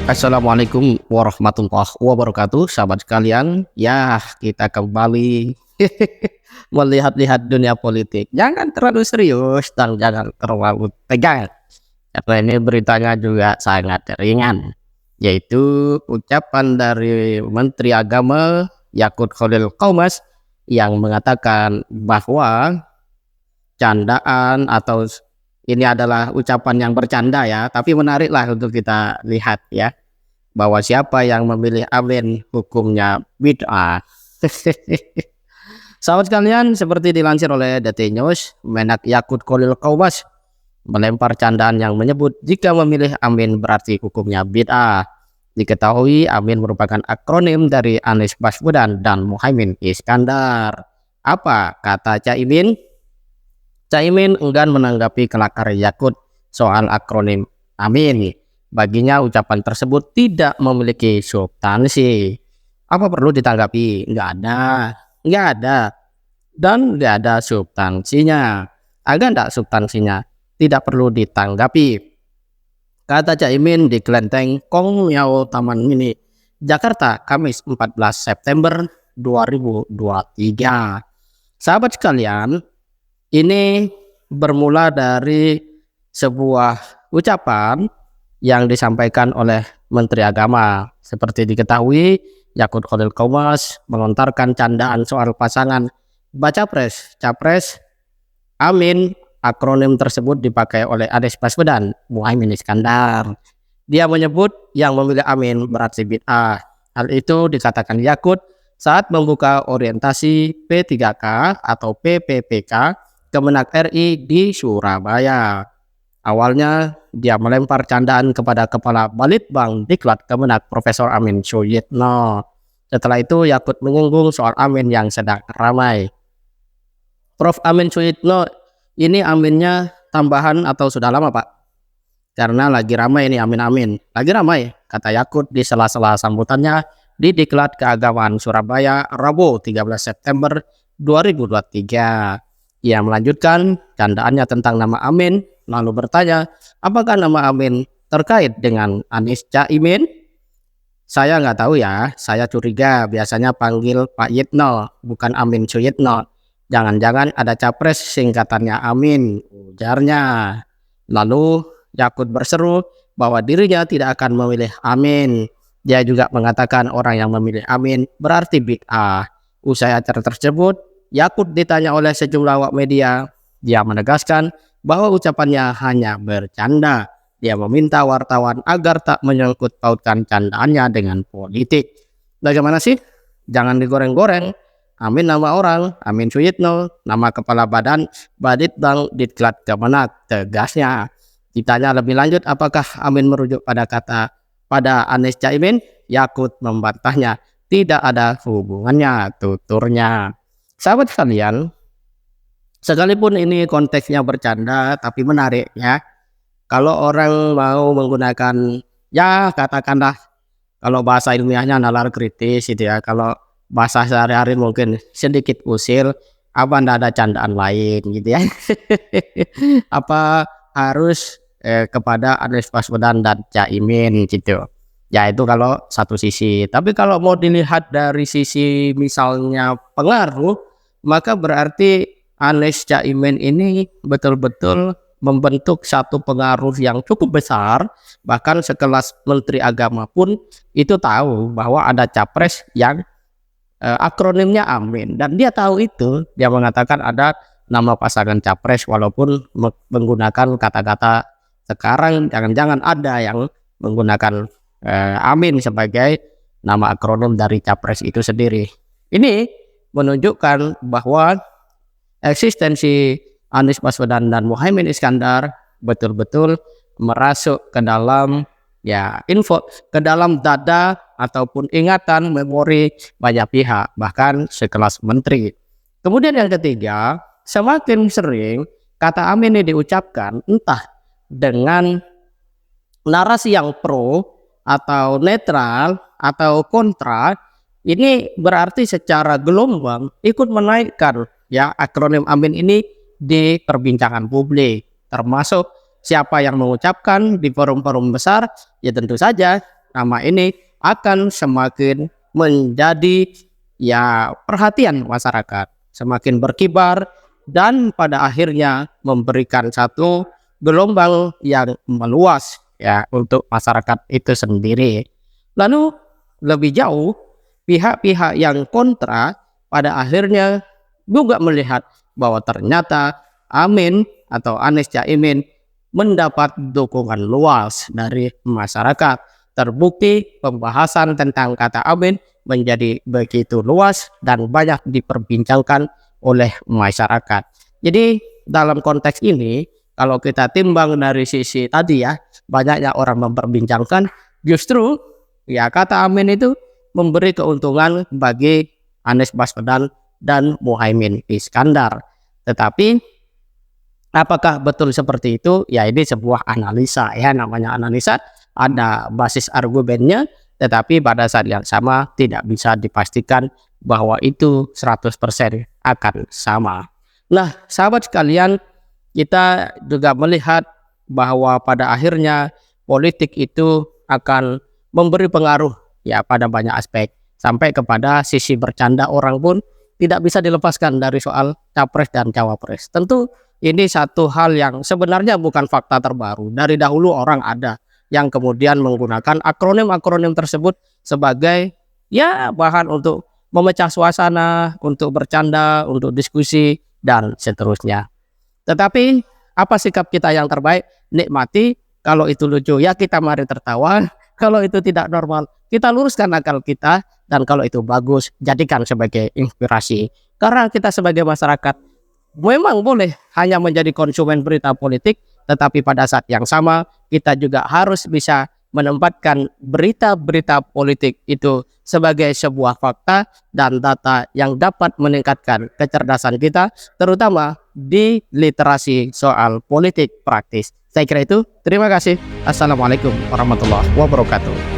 Assalamualaikum warahmatullahi wabarakatuh, sahabat sekalian. Ya, kita kembali melihat-lihat dunia politik. Jangan terlalu serius dan jangan terlalu tegang, karena ini beritanya juga sangat ringan, yaitu ucapan dari Menteri Agama Yakut Khalil Qaumas yang mengatakan bahwa candaan atau ini adalah ucapan yang bercanda ya, tapi menariklah untuk kita lihat ya, bahwa siapa yang memilih amin hukumnya bid'ah. Sahabat sekalian, seperti dilansir oleh DT News, Menak Yakut Khalil Qaumas melempar candaan yang menyebut jika memilih amin berarti hukumnya bid'ah. Diketahui amin merupakan akronim dari Anies Baswedan dan Muhaimin Iskandar. Apa kata Caimin? Caimin enggan menanggapi kelakar Yakut soal akronim amin. Baginya ucapan tersebut tidak memiliki substansi. Apa perlu ditanggapi? Nggak ada, dan nggak ada substansinya. Agak nggak substansinya, tidak perlu ditanggapi, kata Caimin di Kelenteng Kong Miao Taman Mini, Jakarta, Kamis 14 September 2023. Sahabat sekalian, ini bermula dari sebuah ucapan yang disampaikan oleh Menteri Agama. Seperti diketahui, Yakut Khalil Qaumas melontarkan candaan soal pasangan baca pres, capres, amin. Akronim tersebut dipakai oleh Anies Baswedan, Muhaimin Iskandar. Dia menyebut yang memilih amin berarti bid'ah. Hal itu dikatakan Yakut saat membuka orientasi P3K atau PPPK Kemenak RI di Surabaya. Awalnya dia melempar candaan kepada Kepala Balitbang Diklat Kemenak Profesor Amin Syidno. Setelah itu Yakut menyinggung soal amin yang sedang ramai. Prof Amin Syidno, ini aminnya tambahan atau sudah lama Pak? Karena lagi ramai ini amin-amin. Lagi ramai, kata Yakut di sela-sela sambutannya di Diklat Keagamaan Surabaya Rabu 13 September 2023. Ia melanjutkan candaannya tentang nama Amin, lalu bertanya, apakah nama Amin terkait dengan Anies Caimin? Saya nggak tahu ya, saya curiga biasanya panggil Pak Yitno, bukan Amin Syidno. Jangan-jangan ada capres singkatannya Amin, ujarnya. Lalu Yakut berseru bahwa dirinya tidak akan memilih Amin. Dia juga mengatakan orang yang memilih Amin berarti bid'ah. Usai acara tersebut, Yakut ditanya oleh sejumlah awak media. Dia menegaskan bahwa ucapannya hanya bercanda. Dia meminta wartawan agar tak menyangkut pautkan candaannya dengan politik. Bagaimana sih? Jangan digoreng-goreng. Amin nama orang, Amin Syidno, nama kepala badan Balitbang Diklat Kemenak, tegasnya. Ditanya lebih lanjut apakah Amin merujuk pada Anies Caimin, Yakut membantahnya. Tidak ada hubungannya, tuturnya. Sahabat sekalian, sekalipun ini konteksnya bercanda, tapi menarik ya. Kalau orang mau menggunakan, ya katakanlah, kalau bahasa ilmiahnya nalar kritis gitu ya. Kalau bahasa sehari-hari mungkin sedikit usil, apa ndak ada candaan lain gitu ya. Apa harus kepada Anies Baswedan dan Caimin gitu. Ya itu kalau satu sisi. Tapi kalau mau dilihat dari sisi misalnya pengaruh, maka berarti Anies Caimin ini betul-betul membentuk satu pengaruh yang cukup besar. Bahkan sekelas Menteri Agama pun itu tahu bahwa ada capres yang akronimnya Amin. Dan dia tahu itu, dia mengatakan ada nama pasangan capres walaupun menggunakan kata-kata sekarang jangan-jangan ada yang menggunakan Amin sebagai nama akronim dari capres itu sendiri. Ini menunjukkan bahwa eksistensi Anies Baswedan dan Muhaimin Iskandar betul-betul merasuk ke dalam ke dalam dada ataupun ingatan memori banyak pihak, bahkan sekelas menteri. Kemudian yang ketiga, semakin sering kata Amin ini diucapkan entah dengan narasi yang pro atau netral atau kontra, ini berarti secara gelombang ikut menaikkan ya akronim Amin ini di perbincangan publik, termasuk siapa yang mengucapkan di forum-forum besar, ya tentu saja nama ini akan semakin menjadi ya perhatian masyarakat, semakin berkibar dan pada akhirnya memberikan satu gelombang yang meluas ya untuk masyarakat itu sendiri. Lalu lebih jauh, pihak-pihak yang kontra pada akhirnya juga melihat bahwa ternyata Amin atau Anies Caimin mendapat dukungan luas dari masyarakat. Terbukti pembahasan tentang kata Amin menjadi begitu luas dan banyak diperbincangkan oleh masyarakat. Jadi dalam konteks ini, kalau kita timbang dari sisi tadi ya, banyaknya orang memperbincangkan, justru ya kata Amin itu memberi keuntungan bagi Anies Baswedan dan Muhaimin Iskandar. Tetapi apakah betul seperti itu? Ya ini sebuah analisa ya, namanya analisa, ada basis argumennya, tetapi pada saat yang sama tidak bisa dipastikan bahwa itu 100% akan sama. Nah, sahabat sekalian, kita juga melihat bahwa pada akhirnya politik itu akan memberi pengaruh ya pada banyak aspek, sampai kepada sisi bercanda orang pun tidak bisa dilepaskan dari soal capres dan cawapres. Tentu ini satu hal yang sebenarnya bukan fakta terbaru. Dari dahulu orang ada yang kemudian menggunakan akronim-akronim tersebut sebagai ya bahan untuk memecah suasana, untuk bercanda, untuk diskusi, dan seterusnya. Tetapi apa sikap kita yang terbaik? Nikmati. Kalau itu lucu ya kita mari tertawa. Kalau itu tidak normal, kita luruskan akal kita. Dan kalau itu bagus, jadikan sebagai inspirasi. Karena kita sebagai masyarakat memang boleh hanya menjadi konsumen berita politik, tetapi pada saat yang sama kita juga harus bisa menempatkan berita-berita politik itu sebagai sebuah fakta dan data yang dapat meningkatkan kecerdasan kita, terutama di literasi soal politik praktis. Saya kira itu. Terima kasih. Assalamualaikum warahmatullahi wabarakatuh.